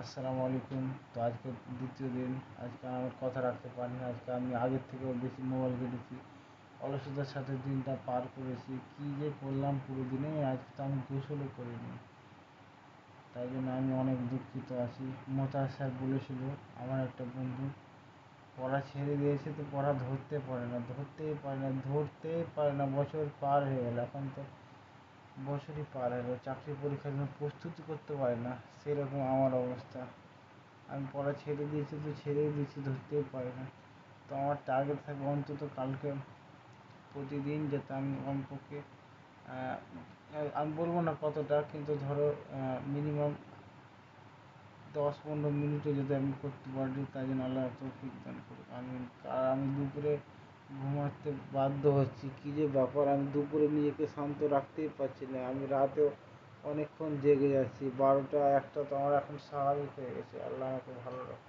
আসসালামু আলাইকুম। তো আজকে দ্বিতীয় দিন। আজকে আমার কথা রাখতে পারিনি। আজকে আমি আগের থেকেও বেশি মোবাইল ঘেঁটেছি, অলসতার সাথে দিনটা পার করেছি। কী যে করলাম পুরো দিনে, আজকে তো আমি গোসলও করিনি। তাই জন্য আমি অনেক দুঃখিত আছি। মোতাহার স্যার বলেছিল, আমার একটা বন্ধু পড়া ছেড়ে দিয়েছে, তো পড়া ধরতেই পারে না। বছর পার হয়ে গেল, এখন তো বছরই পার হলো, চাকরির পরীক্ষার জন্য প্রস্তুতি করতে পারে না, সেরকম আমার অবস্থা। আমি পড়া ছেড়ে দিয়েছি তো ছেড়েই দিয়েছি, ধরতেই পারি না। তো আমার টার্গেট থাকবে অন্তত কালকে প্রতিদিন যাতে আমি কমপক্ষে আমি বলবো না কতটা, কিন্তু ধরো মিনিমাম 10-15 মিনিটও যদি আমি করতে পারি, তাই জন্য আল্লাহ তৌফিক দান করুক। আমি দুপুরে ঘুমাতে বাধ্য হচ্ছি, কী যে ব্যাপার, আমি দুপুরে নিজেকে শান্ত রাখতেই পারছি না। আমি রাতেও অনেকক্ষণ জেগে যাচ্ছি, 12টা 1টা তো আমার এখন স্বাভাবিক হয়ে গেছে। আল্লাহ আমাকে ভালো রাখুক।